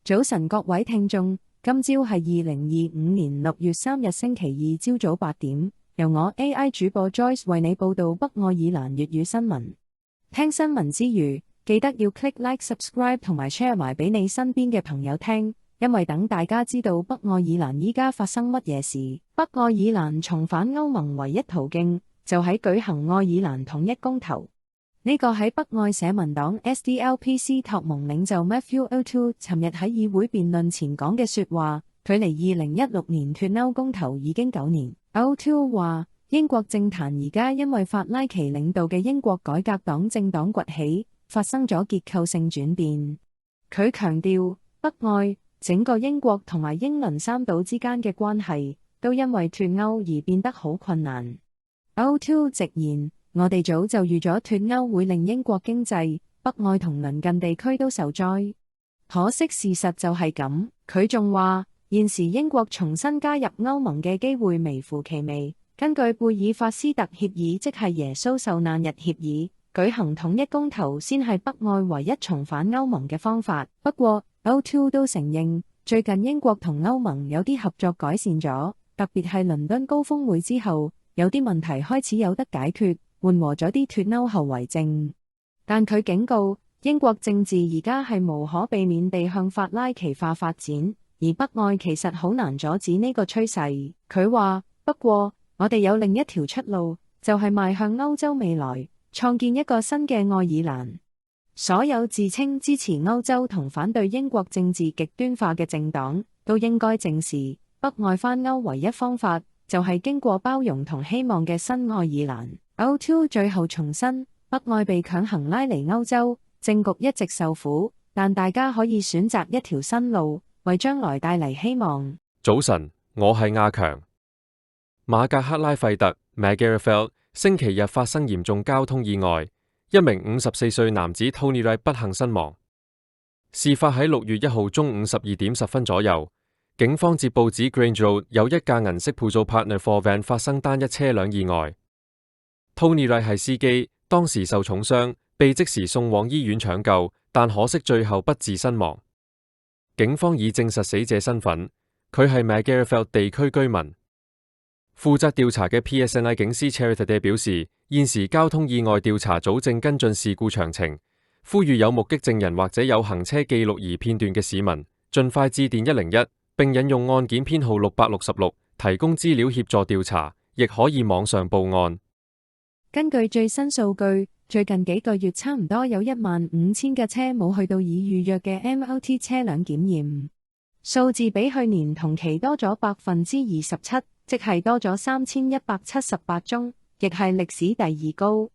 早晨各位聽眾，今朝係2025年6月3日星期二朝早8點，由我 AI 主播 Joyce 為你報道北愛爾蘭粵語新聞。聽新聞之餘，記得要 click like、subscribe 同埋 share 埋俾你身邊嘅朋友聽，因為等大家知道北愛爾蘭依家發生乜嘢事。北愛爾蘭重返歐盟唯一途徑，就喺舉行愛爾蘭統一公投。呢個喺北愛社民黨 SDLP 斯托蒙領袖 Matthew O'Toole 尋日喺議會辯論前講嘅說話，距離2016年脫歐公投已經9年。O'Toole 話，英國政壇而家因為法拉奇領導嘅英國改革黨政黨崛起，發生咗結構性轉變。佢強調，北愛、整個英國同埋英倫三島之間嘅關係，都因為脫歐而變得好困難。O'Toole 直言，我哋早就預咗脫歐會令英國經濟、北愛同鄰近地區都受災。可惜事實就係咁。佢仲話，現時英國重新加入歐盟嘅機會微乎其微。根據貝爾法斯特協議，即係耶穌受難日協議，舉行統一公投先係北愛唯一重返歐盟嘅方法。不過 O'Toole 都承認，最近英國同歐盟有啲合作改善咗，特別係倫敦高峰會之後，有啲問題開始有得解決，緩和咗啲脫歐後遺症。但佢警告，英國政治而家係無可避免地向法拉奇化發展，而北愛其實好難阻止呢個趨勢。佢話，不過我哋有另一條出路，就係邁向歐洲未來，創建一個新嘅愛爾蘭。所有自稱支持歐洲同反對英國政治極端化嘅政黨，都應該正視，北愛返歐唯一方法，就係經過包容同希望嘅新愛爾蘭。O'Toole 最後重申，北愛被強行拉離歐洲，政局一直受苦，但大家可以選擇一條新路，為將來帶嚟希望。早晨，我係阿強。馬格克拉費特 Magherafelt 星期日發生嚴重交通意外，一名54歲男子 Tony Wright 不幸身亡。事發喺6月1號中午12點10分左右，警方接報指 Grange Road 有一架銀色配造 Partner 貨 van 發生單一車輛意外。Tony Wright 係司機，當時受重傷，被即時送往醫院搶救，但可惜最後不治身亡。警方已證實死者身份，佢係 Magherafelt 地區居民。負責調查嘅 PSNI 警司 Charity 表示，現時交通意外調查組正跟進事故詳情，呼籲有目擊證人或者有行車記錄儀片段嘅市民，盡快致電101，並引用案件編號666提供資料協助調查，亦可以網上報案。根據最新數據，最近幾個月差唔多有15000嘅車冇去到已預約嘅 MOT 車輛檢驗，數字比去年同期多咗27%，即係多咗3178宗，亦係歷史第二高。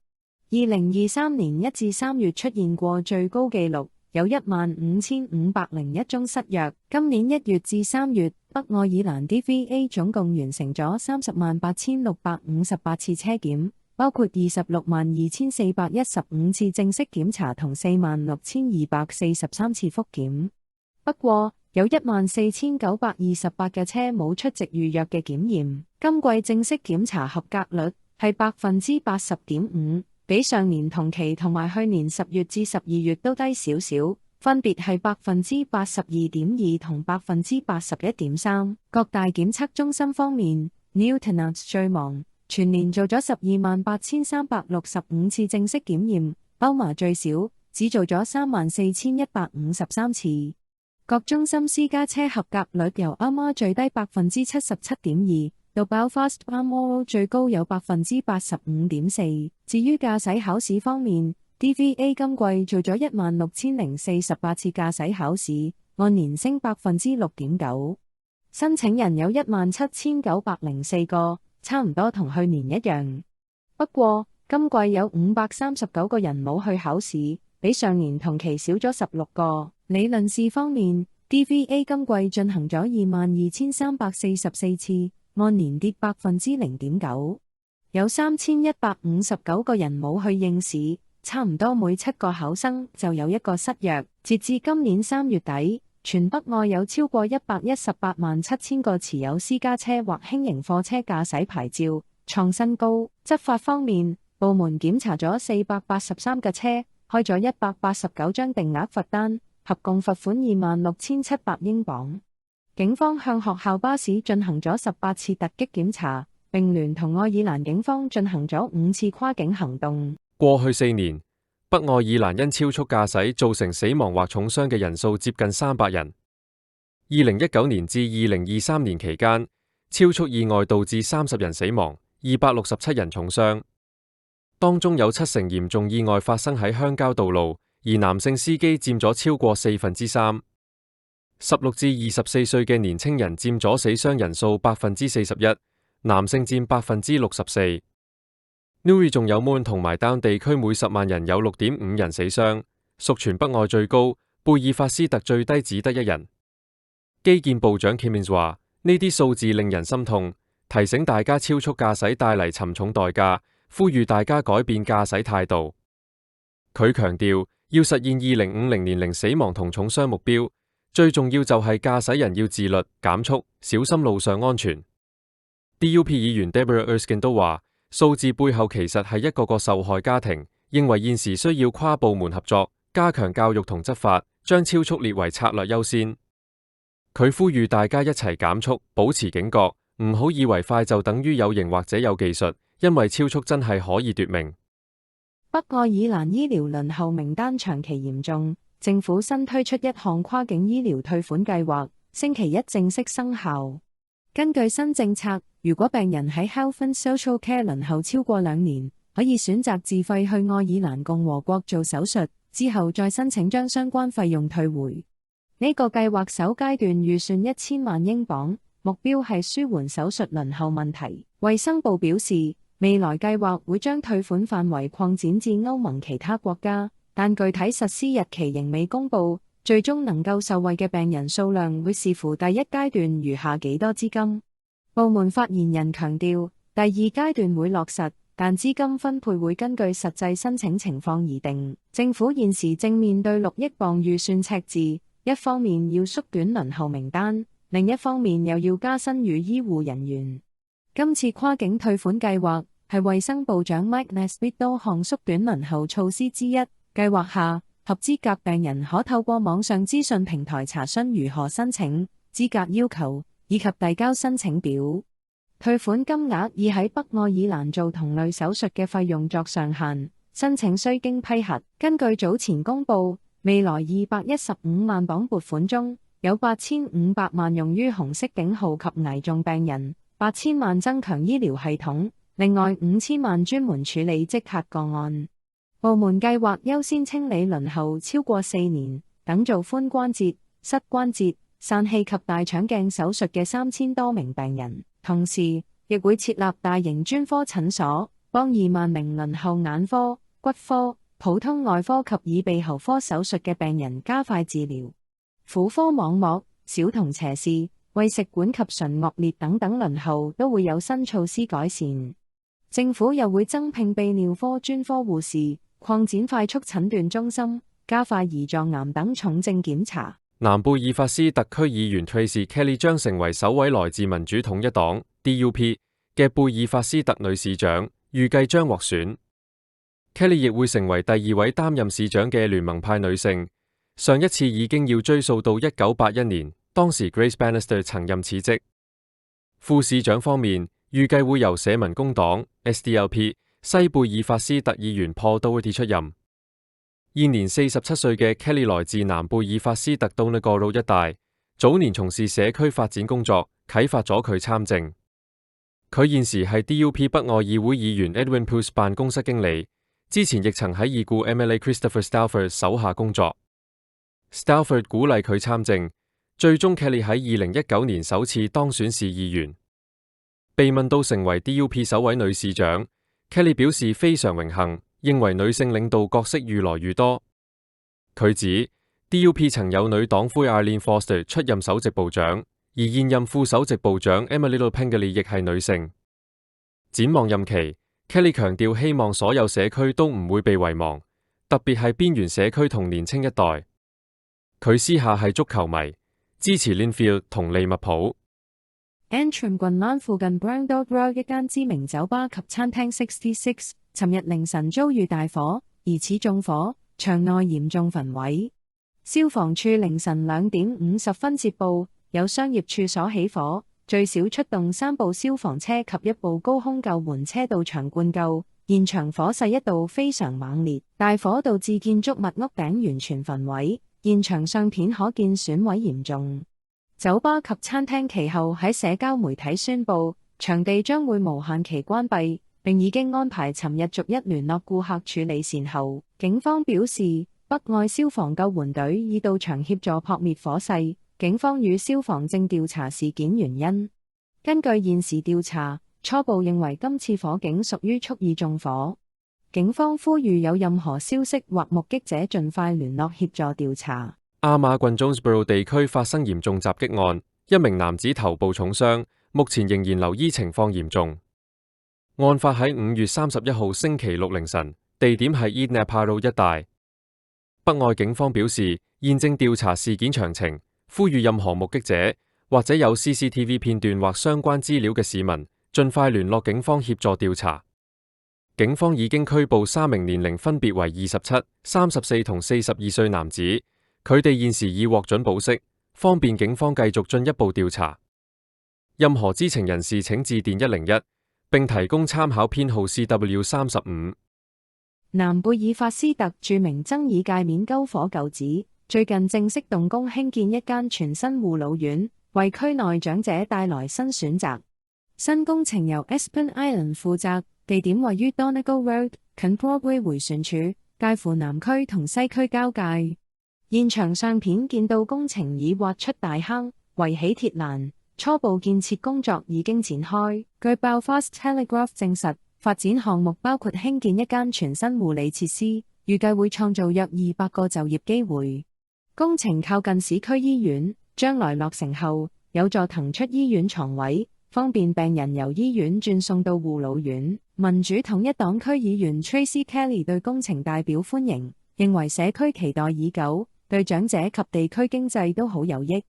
2023年1至3月出現過最高紀錄，有15501宗失約。今年1月至3月，北愛爾蘭 DVA 總共完成咗308,658次車檢，包括262,415次正式檢查同46,243次複檢。不過，有14,928嘅車冇出席預約嘅檢驗。今季正式檢查合格率係80.5%，比上年同期同埋去年10月至12月都低少少，分別係82.2%同81.3%。各大檢測中心方面 ，Newtownards 最忙，全年做咗128,365次正式檢驗。Belmar 最少，只做咗34,153次。各中心私家車合格率由啱啱最低77.2%，到 Belfast Balmoral 最高有85.4%。至於駕駛考試方面 ，DVA 今季做咗16,048次駕駛考試，按年升6.9%。申請人有17,904個，差唔多同去年一樣。不過，今季有539個人冇去考試，比上年同期少咗16個。理論試方面 ，DVA 今季進行咗22,344次，按年跌0.9%。有3,159個人冇去應試，差唔多每7個考生就有一個失約。截至今年3月底，全北愛有超過1187000個持有私家車或輕型貨車駕駛牌照，創新高。執法方面，部門檢查咗483架車，開咗189張定額罰單。合共罰款26,700英鎊。警方向學校巴士進行咗18次突擊檢查，並聯同愛爾蘭警方進行咗5次跨境行動。過去4年，北愛爾蘭因超速駕駛造成死亡或重傷嘅人數接近300人。2019年至2023年期間，超速意外導致30人死亡，267人重傷。當中有70%嚴重意外發生喺鄉郊道路，而男性司機佔咗超過3/4。16至24歲嘅年輕人佔咗死傷人數41%，男性佔64%。Newry 仲有 Moon 同埋 Down 地區每10萬人有6.5人死傷，屬全北愛最高，貝爾法斯特最低只得1人。基建部長 Kimmins 話：呢啲數字令人心痛，提醒大家超速駕駛帶嚟沉重代價，呼籲大家改變駕駛態度。佢強調，要實現2050年零死亡同重傷目標，最重要就係駕駛人要自律、減速、小心路上安全。DUP 議員 Deborah Erskine 都話，數字背後其實係一個個受害家庭，認為現時需要跨部門合作，加強教育同執法，將超速列為策略優先。佢呼籲大家一齊減速，保持警覺，唔好以為快就等於有型或者有技術，因為超速真係可以奪命。北愛爾蘭醫療輪候名單長期嚴重，政府新推出一項跨境醫療退款計劃，星期一正式生效。根據新政策，如果病人喺 Health and Social Care 輪候超過2年，可以選擇自費去愛爾蘭共和國做手術，之後再申請將相關費用退回。呢個計劃首階段預算1000萬英鎊，目標係舒緩手術輪候問題。衛生部表示，未來計劃會將退款範圍擴展至歐盟其他國家，但具體實施日期仍未公布。最終能夠受惠嘅病人數量會視乎第一階段餘下幾多資金。部門發言人強調，第二階段會落實，但資金分配會根據實際申請情況而定。政府現時正面對6億鎊預算赤字，一方面要縮短輪候名單，另一方面又要加薪予醫護人員。今次跨境退款計劃係衛生部長 Mike Nesbitt 多項縮短輪候措施之一。計劃下，合資格病人可透過網上資訊平台查詢如何申請、資格要求以及遞交申請表。退款金額以喺北愛爾蘭做同類手術嘅費用作上限，申請需經批核。根據早前公佈，未來215萬鎊撥款中，有8500萬用於紅色警號及危重病人，8000萬增強醫療系統，另外5000萬專門處理即刻個案。部門計劃優先清理輪候超過4年，等做髖關節、膝關節、疝氣及大腸鏡手術嘅3000多名病人，同時亦會設立大型專科診所，幫2萬名輪候眼科、骨科、普通外科及耳鼻喉科手術嘅病人加快治療。婦科網膜、小童斜視、胃食管及唇腭裂等輪候都會有新措施改善。政府又會增聘泌尿科專科護士，擴展快速診斷中心，加快胰臟癌等重症檢查。南貝爾法斯特區議員 Tracy Kelly 將成為首位來自民主統一黨 DUP 嘅貝爾法斯特女市長，預計將獲選。Kelly 亦會成為第2位擔任市長嘅聯盟派女性，上一次已經要追溯到1981年，當時 Grace Bannister 曾任此職。副市長方面，預計會由社民工黨 SDLP 西貝爾法斯特議員 Paul Doherty 出任。現年47歲嘅 Kelly 來自南貝爾法斯特 Donegal 一帶，早年從事社區發展工作，啟發咗佢參政。佢現時係 DUP 北愛議會議員 Edwin Poo's 辦公室經理，之前亦曾喺已故 MLA Christopher Stalford 手下工作。Stalford 鼓勵佢參政，最終 Kelly 喺2019年首次當選市議員。被問到成為 DUP 首位女市長，Kelly 表示非常榮幸，認為女性領導角色愈來愈多。佢指 DUP 曾有女黨魁 Arlene Foster 出任首席部長，而現任副首席部長 Emma Little Pengelly 亦係女性。展望任期，Kelly 強調希望所有社區都唔會被遺忘，特別係邊緣社區同年青一代。佢私下係足球迷，支持 Linfield 同利物浦。Antrim 郡灣附近 Browndown Road 一間知名酒吧及餐廳66，尋日凌晨遭遇大火，疑似縱火，場內嚴重焚毀。消防處凌晨2:50接報，有商業處所起火，最少出動3部消防車及1部高空救援車到場灌救。現場火勢一度非常猛烈，大火導致建築物屋頂完全焚毀，現場相片可見損毀嚴重。酒吧及餐廳其後喺社交媒體宣布，場地將會無限期關閉，並已經安排尋日逐一聯絡顧客處理善後。警方表示，北愛消防救援隊已到場協助撲滅火勢，警方與消防正調查事件原因。根據現時調查，初步認為今次火警屬於蓄意縱火。警方呼籲有任何消息或目擊者盡快聯絡協助調查。阿馬郡 Jonesboro 地區發生嚴重襲擊案，一名男子頭部重傷，目前仍然留醫，情況嚴重。案發喺5月31號星期六凌晨，地點係 East Naparro 一帶。北愛警方表示，現正調查事件詳情，呼籲任何目擊者或者有 CCTV 片段或相關資料嘅市民，盡快聯絡警方協助調查。警方已經拘捕3名年齡分別為27、34同42歲男子，佢哋現時已獲准保釋，方便警方繼續進一步調查。任何知情人士請致電101，並提供參考編號 CW35。南貝爾法斯特著名爭議界面篝火舊址，最近正式動工興建一間全新護老院，為區內長者帶來新選擇。新工程由 Aspen Island 負責，地點位於 Donegal Road 近 Broadway 迴旋處，介乎南區同西區交界。現場相片見到工程已挖出大坑，圍起鐵欄，初步建設工作已經展開。據 Belfast Telegraph 證實，發展項目包括興建一間全新護理設施，預計會創造約200個就業機會。工程靠近市區醫院，將來落成後有助騰出醫院床位，方便病人由醫院轉送到護老院。民主統一黨區議員 Tracy Kelly 對工程大表歡迎，認為社區期待已久，對長者及地區經濟都好有益。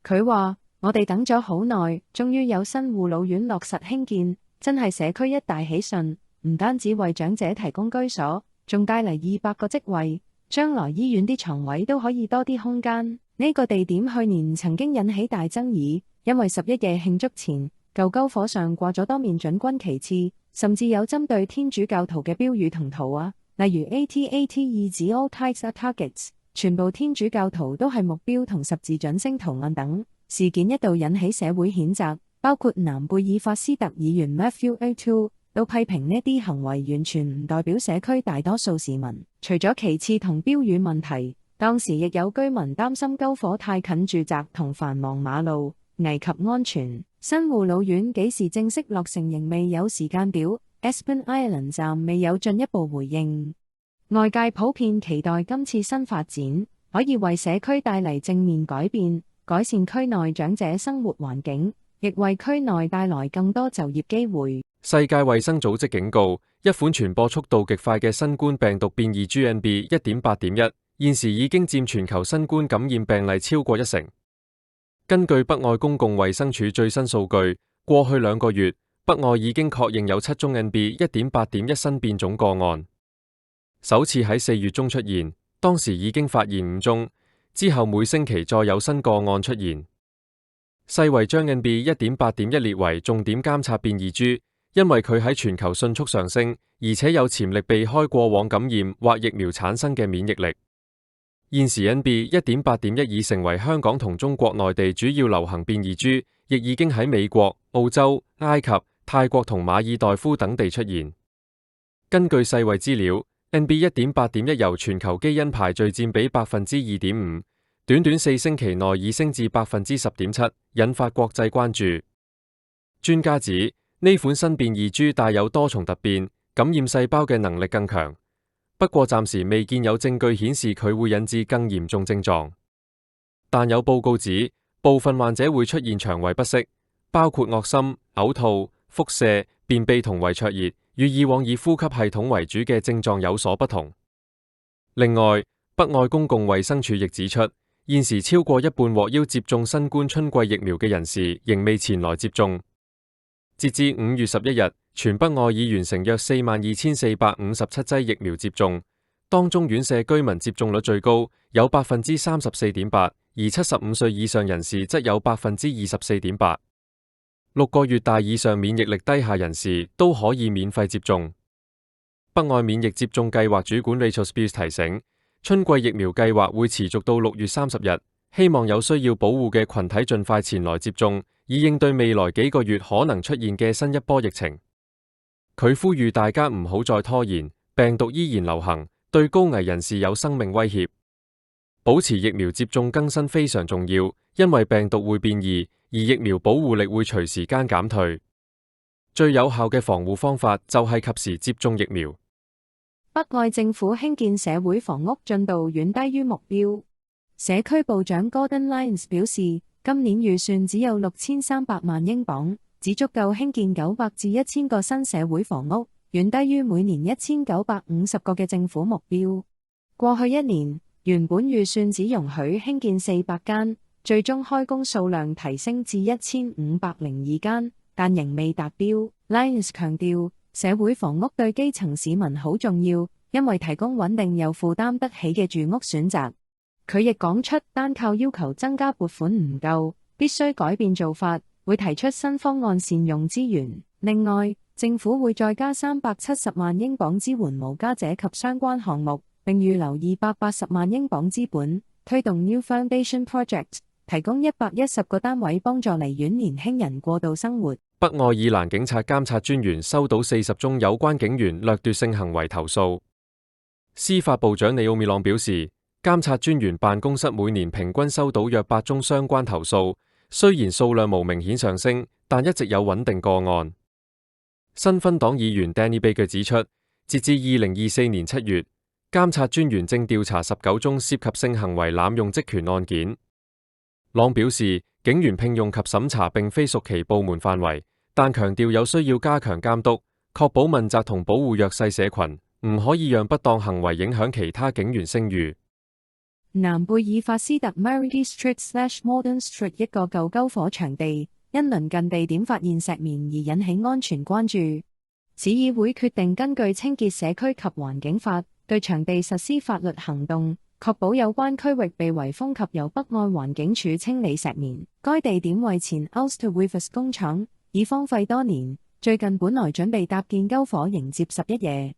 佢話：我哋等咗好耐，終於有新護老院落實興建，真係社區一大喜訊。唔單止為長者提供居所，仲帶嚟200個職位，將來醫院啲床位都可以多啲空間。呢個地點去年曾經引起大爭議，因為11夜慶祝前，舊篝火上掛咗多面準軍旗幟，甚至有針對天主教徒嘅標語同圖畫，例如 AT-AT 意指 All Tithes are Targets， 全部天主教徒都係目標同十字準星圖案等。事件一度引起社會譴責，包括南貝爾法斯特議員 Matthew O'Toole 都批評呢啲行為完全唔代表社區大多數市民。除咗旗幟同標語問題，當時亦有居民擔心篝火太近住宅同繁忙馬路，危及安全。新護老院幾時正式落成仍未有時間表， Aspen Island 站未有進一步回應。外界普遍期待今次新發展可以為社區帶嚟正面改變，改善區內長者生活環境，亦為區內帶來更多就業機會。世界衛生組織警告，一款傳播速度極快嘅新冠病毒變異 GNB.1.8.1 現時已經佔全球新冠感染病例超過1成。根據北愛公共衛生署最新數據，過去2個月，北愛已經確認有7宗 NB.1.8.1 新變種個案，首次喺4月中出現，當時已經發現5宗，之後每星期再有新個案出現。世衛將 NB.1.8.1 列為重點監察變異株，因為佢喺全球迅速上升，而且有潛力避開過往感染或疫苗產生嘅免疫力。現時 NB.1.8.1 已成為香港同中國內地主要流行變異株，亦已經喺美國、澳洲、埃及、泰國同馬爾代夫等地出現。根據世衛資料， NB.1.8.1 由全球基因排序佔比 2.5%， 短短4星期內已升至 10.7%， 引發國際關注。專家指呢款新變異株帶有多重突變，感染細胞嘅能力更強。不過暫時未見有證據顯示佢會引致更嚴重症狀，但有報告指部分患者會出現腸胃不適，包括噁心、嘔吐、腹瀉、便秘同胃灼熱，與以往以呼吸系統為主嘅症狀有所不同。另外，北愛公共衛生署亦指出，現時超過一半獲邀接種新冠春季疫苗嘅人士仍未前來接種。截至5月11日，全北愛已完成約42,457劑疫苗接種，當中院舍居民接種率最高，有34.8%，而75歲以上人士則有24.8%。6個月大以上免疫力低下人士都可以免費接種。北愛免疫接種計劃主管 Rachel Spears 提醒，春季疫苗計劃會持續到6月30日，希望有需要保護嘅群體盡快前來接種，以應對未來幾個月可能出現嘅新一波疫情。佢呼籲大家唔好再拖延，病毒依然流行，對高危人士有生命威脅。保持疫苗接種更新非常重要，因為病毒會變異，而疫苗保護力會隨時間減退。最有效嘅防護方法就係及時接種疫苗。北愛政府興建社會房屋進度遠低於目標。社區部長 Gordon Lyons 表示，今年預算只有6300萬英鎊，只足夠興建900至1000個新社會房屋，遠低於每年1950個嘅政府目標。過去一年，原本預算只容許興建400間，最終開工數量提升至1502間，但仍未達標。Lyons 強調，社會房屋對基層市民好重要，因為提供穩定又負擔得起嘅住屋選擇。佢亦講出，單靠要求增加撥款唔夠，必須改變做法，會提出新方案善用資源。另外，政府會再加370萬英鎊支援無家者及相關項目，並預留280萬英鎊資本，推動 New Foundation Project， 提供110個單位幫助離院年輕人過渡生活。北愛爾蘭警察監察專員收到40宗有關警員掠奪性行為投訴。司法部長尼奧米朗表示，監察專員辦公室每年平均收到約8宗相關投訴，雖然數量無明顯上升，但一直有穩定個案。新芬黨議員 Danny Baker 指出，截至2024年7月，監察專員正調查19宗涉及性行為濫用職權案件。朗表示，警員聘用及審查並非屬其部門範圍，但強調有需要加強監督，確保問責同保護弱勢社群，唔可以讓不當行為影響其他警員聲譽。南貝爾法斯特 Maridi Street/Morden Street 一個舊篝火場地，因鄰近地點發現石棉而引起安全關注。市議會決定根據清潔社區及環境法，對場地實施法律行動，確保有關區域被圍封及由北愛環境署清理石棉。該地點為前 Ulster Weavers 工廠，已荒廢多年。最近本來準備搭建篝火迎接11夜，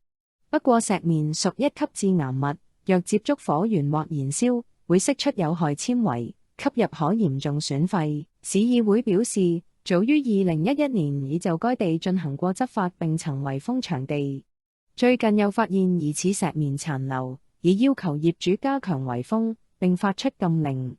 不過石棉屬一級致癌物，若接觸火源或燃燒，會釋出有害纖維，吸入可嚴重損廢。市議會表示，早於2011年已就該地進行過執法，並曾圍封場地。最近又發現疑似石棉殘留，已要求業主加強圍封，並發出禁令。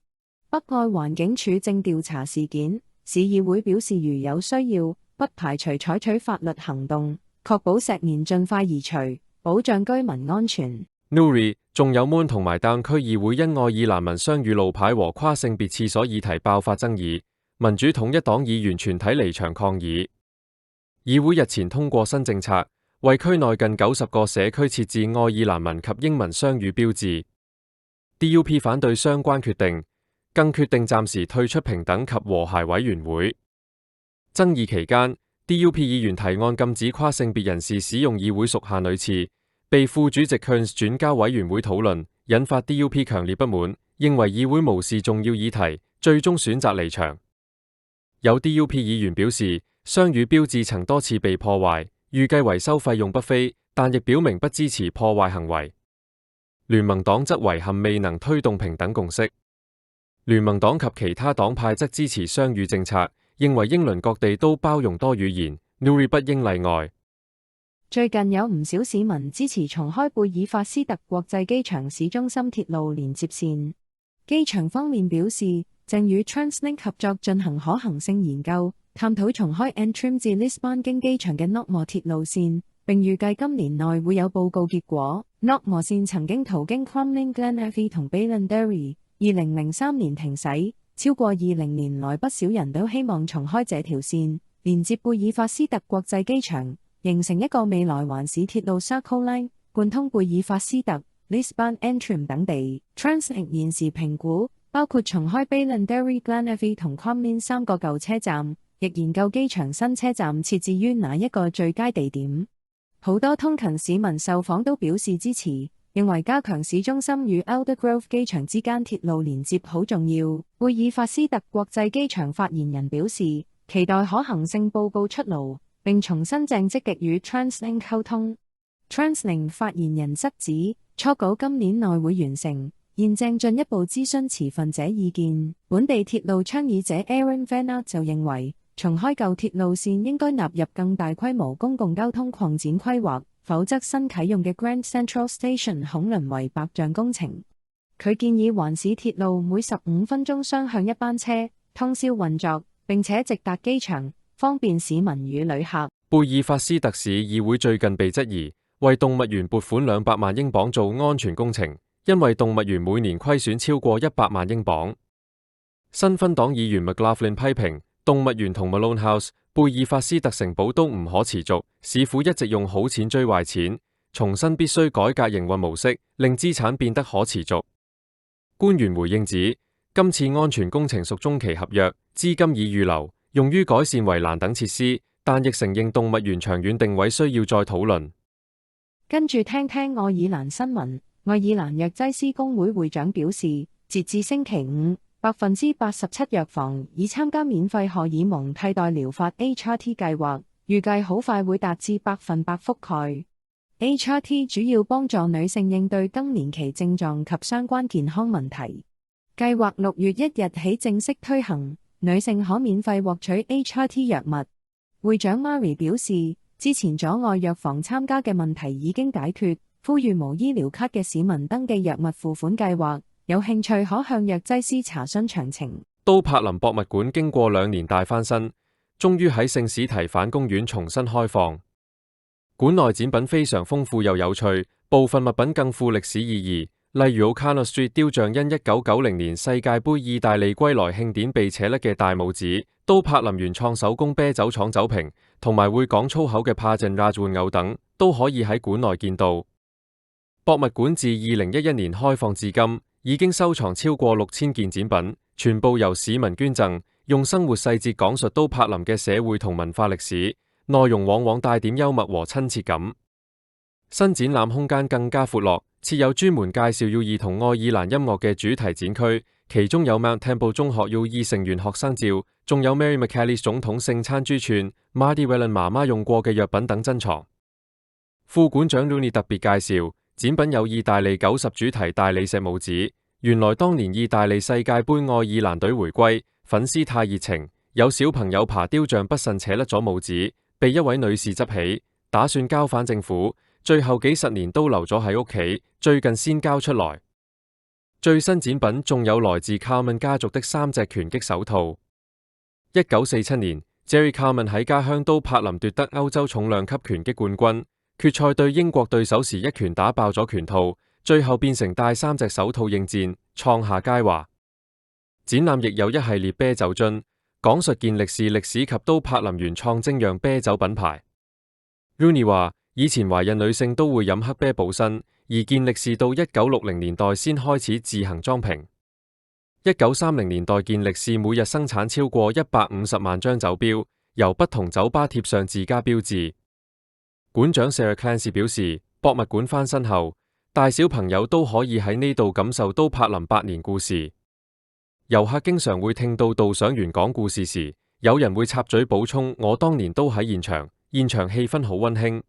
北愛環境署正調查事件，市議會表示如有需要，不排除採取法律行動，確保石棉盡快移除，保障居民安全。Newry 仲有 Moon 同埋 Down 區議會因愛爾蘭民雙語路牌和跨性別廁所議題爆發爭議，民主統一黨議員全體離場抗議。議會日前通過新政策，為區內近90個社區設置愛爾蘭文及英文雙語標誌。DUP 反對相關決定，更決定暫時退出平等及和諧委員會。爭議期間， DUP 議員提案禁止跨性別人士使用議會屬下女廁，被副主席 Kearns 轉交委員會討論，引發 DUP 強烈不滿，認為議會無視重要議題，最終選擇離場。有 DUP 議員表示，雙語標誌曾多次被破壞，預計維修費用不菲，但亦表明不支持破壞行為。聯盟黨則遺憾未能推動平等共識。聯盟黨及其他黨派則支持雙語政策，認為英倫各地都包容多語言，Newry 不應例外。最近有唔少市民支持重開貝爾法斯特國際機場市中心鐵路連接線。機場方面表示，正與 TransLink 合作進行可行性研究，探討重開 Antrim 至 Lisbon 經機場嘅 Knockmore 鐵路線，並預計今年內會有報告結果。Knockmore 線曾經途經 Crumlin Glen Efi 同 Ballinderry，2003年停駛，超過20年來不少人都希望重開這條線，連接貝爾法斯特國際機場，形成一個未來環市鐵路 Circle Line， 貫通貝爾法斯特、Lisbon、Antrim 等地。TransLink 現時評估包括重開 Ballinderry、Glen Efi 同 Crumlin 3個舊車站，亦研究機場新車站設置於哪一個最佳地點。好多通勤市民受訪都表示支持，認為加強市中心與 Aldergrove 機場之間鐵路連接好重要。貝爾法斯特國際機場發言人表示，期待可行性報告出爐，並重申正積極與 TransLink 溝通。TransLink 發言人則指，初稿今年內會完成，現正進一步諮詢持份者意見。本地鐵路倡議者 Aaron Van Aert 就認為，重開舊鐵路線應該納入更大規模公共交通擴展規劃，否則新啟用嘅 Grand Central Station 恐淪為白象工程。佢建議環市鐵路每15分鐘雙向一班車，通宵運作，並且直達機場，方便市民與旅客。貝爾法斯特市議會最近被質疑為動物園撥款200萬英鎊做安全工程，因為動物園每年虧損超過100萬英鎊。新芬黨議員 McLaughlin 批評動物園同 Malone House、貝爾法斯特城堡都唔可持續，市府一直用好錢追壞錢，重新必須改革營運模式，令資產變得可持續。官員回應指，今次安全工程屬中期合約，資金已預留，用於改善圍欄等設施，但亦承認動物園長遠定位需要再討論。跟住聽聽愛爾蘭新聞。愛爾蘭藥劑師公會會長表示，截至星期五，87%藥房已參加免費荷爾蒙替代療法 HRT 計劃，預計好快會達至100%覆蓋。HRT 主要幫助女性應對更年期症狀及相關健康問題。計劃6月1日起正式推行，女性可免費獲取 HRT 藥物。會長 Mary 表示，之前阻礙藥房參加嘅問題已經解決，呼籲無醫療卡嘅市民登記藥物付款計劃，有興趣可向藥劑師查詢詳情。都柏林博物館經過2年大翻新，終於喺聖史提反公園重新開放。館內展品非常豐富又有趣，部分物品更富歷史意義，例如 O'Connor Street 雕像因1990年世界盃意大利歸來慶典被扯甩嘅大拇指，都柏林原創手工啤酒廠酒瓶，同埋會講粗口嘅帕陣亞玩偶等，都可以喺館內見到。博物館自2011年開放至今，已經收藏超過6000件展品，全部由市民捐贈，用生活細節講述都柏林嘅社會同文化歷史，內容往往帶點幽默和親切感。新展覽空間更加闊落，設有專門介紹 UE 同愛爾蘭音樂嘅主題展區，其中有 Mount Temple 中學 UE 成員學生照，仲有 Mary McAleese 總統聖餐豬串、Mardi Wellen 媽媽用過嘅藥品等珍藏。副館長 Rooney 特別介紹，展品有意大利90主題大理石帽子，原來當年意大利世界盃愛爾蘭隊回歸，粉絲太熱情，有小朋友爬雕像不慎扯甩咗帽子，被一位女士執起，打算交返政府，最後幾十年都留咗喺屋企，最近先交出來。最新展品仲有來自 Carman 家族的3隻拳擊手套。1947年 Jerry Carman 喺家鄉都柏林奪得歐洲重量級拳擊冠軍，決賽對英國對手時一拳打爆咗拳套，最後變成戴3隻手套應戰，創下佳話。展覽亦有一系列啤酒樽，講述健力士歷史及都柏林原創精釀啤酒品牌。Rooney 話，以前懷孕女性都會飲黑啤補身，而健力士到1960年代先開始自行裝瓶。1930年代健力士每日生產超過150萬張酒標，由不同酒吧貼上自家標誌。館長 Sarah Clancy 表示，博物館翻新後，大小朋友都可以喺呢度感受都柏林百年故事。遊客經常會聽到導賞員講故事時，有人會插嘴補充：我當年都喺現場，現場氣氛好溫馨。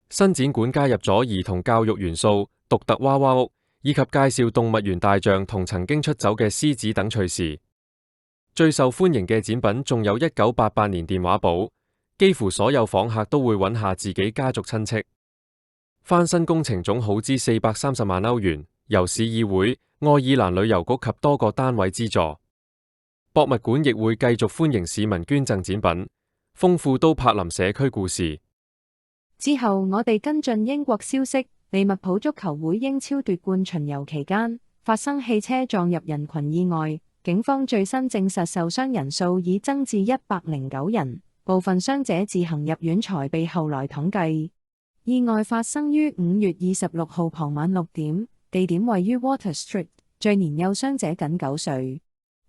新展館加入咗兒童教育元素、獨特娃娃屋，以及介紹動物園大象同曾經出走嘅獅子等趣事。最受歡迎嘅展品仲有1988年電話簿，幾乎所有訪客都會揾下自己家族親戚。翻新工程總耗資430萬歐元，由市議會、愛爾蘭旅遊局及多個單位資助。博物館亦會繼續歡迎市民捐贈展品，豐富都柏林社區故事。之後我哋跟進英國消息，利物浦足球會英超奪冠巡遊期間發生汽車撞入人群意外，警方最新證實受傷人數已增至109人，部分傷者自行入院才被後來統計。意外發生於5月26號傍晚6點，地點位於 Water Street， 最年幼傷者僅9歲。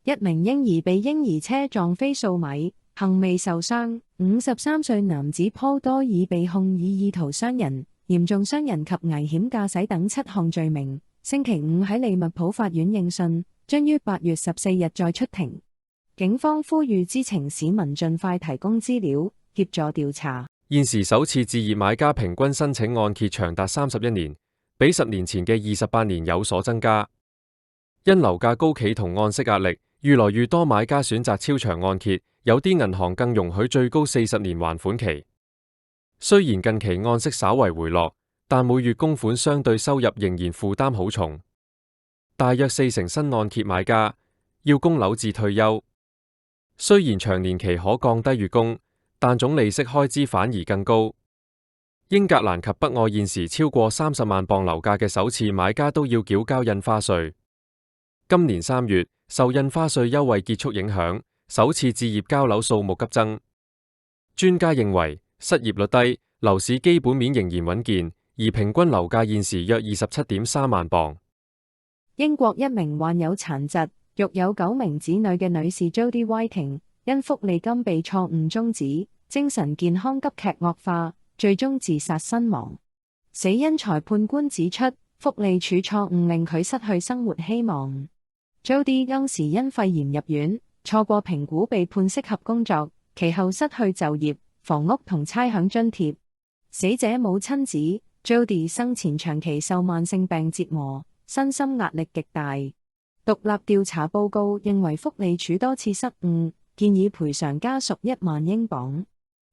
一名嬰兒被嬰兒車撞飛數米，幸未受傷。53歲男子 Paul 多爾被控以意圖傷人、嚴重傷人及危險駕駛等7項罪名。星期五喺利物浦法院應訊，將於8月14日再出庭。警方呼籲知情市民盡快提供資料，協助調查。現時首次置業買家平均申請按揭長達31年，比10年前嘅28年有所增加。因樓價高企同按息壓力，越來越多買家選擇超長按揭，有啲銀行更容許最高40年還款期。雖然近期按息稍為回落，但每月供款相對收入仍然負擔好重，大約40%新按揭買家要供樓至退休。雖然長年期可降低月供，但總利息開支反而更高。英格蘭及北愛現時超過30萬鎊樓價嘅首次買家都要繳交印花稅。今年3月，受印花稅優惠結束影響，首次置業交樓數目急增。專家認為，失業率低，樓市基本面仍然穩健，而平均樓價現時約27.3萬鎊。英國一名患有殘疾、育有9名子女嘅女士 Jodie Whiting，因福利金被錯誤終止，精神健康急劇惡化，最終自殺身亡。死因裁判官指出，福利署錯誤令佢失去生活希望。Jodie 當時因肺炎入院，錯過評估被判適合工作，其後失去就業、房屋同差餉津貼。死者母親指 Jodie 生前長期受慢性病折磨，身心壓力極大。獨立調查報告認為福利署多次失誤，建議賠償家屬1萬英鎊。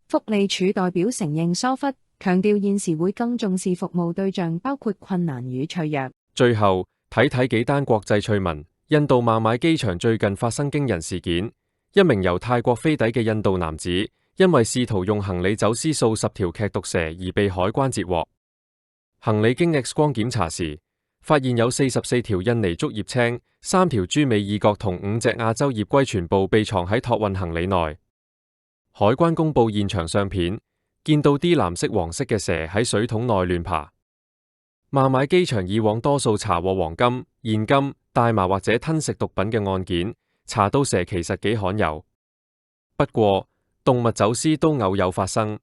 福利署代表承認疏忽，強調現時會更重視服務對象，包括困難與脆弱。最後睇幾單國際趣聞。印度孟買機場最近發生驚人事件，一名由泰國飛抵嘅印度男子，因為試圖用行李走私數十條劇毒蛇而被海關截獲。行李經 X 光檢查時，發現有44條印尼竹葉青、3條朱美爾角同5隻亞洲葉龜全部被藏喺託運行李內。海關公布現場相片，見到啲藍色黃色嘅蛇喺水桶內亂爬。孟買機場以往多數查獲黃金、現金、大麻或者吞食毒品嘅案件，查到蛇其實幾罕有。不過動物走私都偶有發生。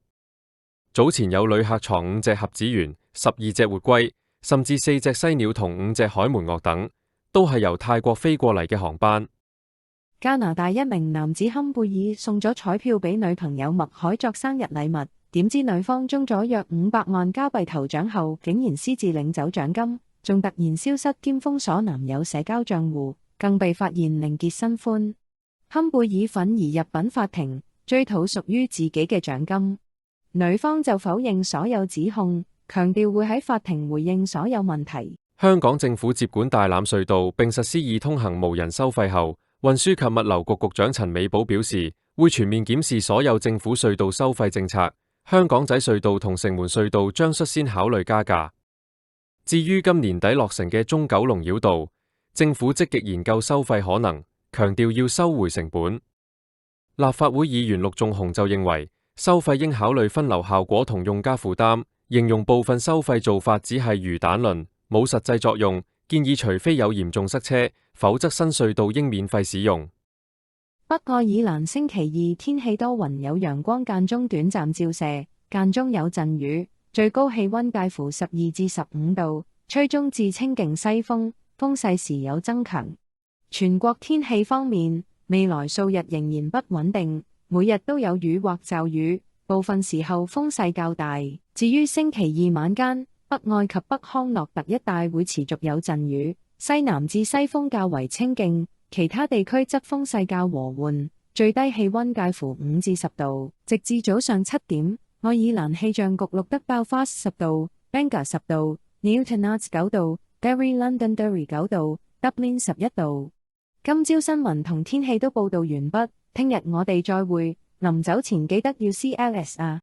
早前有旅客藏5隻合子猿、12隻活龜，甚至4隻犀鳥同5隻海門鱷等，都係由泰國飛過嚟嘅航班。加拿大一名男子坎貝爾送咗彩票俾女朋友麥海作生日禮物，點知女方中咗約500萬加幣頭獎後，竟然私自領走獎金，仲突然消失兼封鎖男友社交賬戶，更被發現另結新歡。坎貝爾憤而入稟法庭，追討屬於自己嘅獎金。女方就否認所有指控，強調會喺法庭回應所有問題。香港政府接管大欖隧道並實施易通行無人收費後，運輸及物流局局長陳美寶表示，會全面檢視所有政府隧道收費政策。香港仔隧道同城門隧道將率先考慮加價。至於今年底落成嘅中九龍繞道，政府積極研究收費可能，強調要收回成本。立法會議員陸頌雄就認為，收費應考慮分流效果同用家負擔，形容部分收費做法只係魚蛋論，冇實際作用，建議除非有嚴重塞車，否則新隧道應免費使用。北愛爾蘭星期二天氣多雲有陽光間中短暫照射，間中有陣雨，最高氣溫介乎12至15度，吹中至清勁西風，風勢時有增強。全國天氣方面，未來數日仍然不穩定，每日都有雨或驟雨，部分時候風勢較大。至於星期二晚間，北愛及北康諾特一帶會持續有陣雨，西南至西風較為清勁。其他地區則風勢較和緩，最低氣溫介乎5至10度。直至早上7點，愛爾蘭氣象局錄得Belfast10度、Bangor 10度、Newtownards 9度、Derry Londonderry 9度、Dublin 11度。今朝新聞同天氣都報道完畢，聽日我哋再會。臨走前記得要 CLS 啊！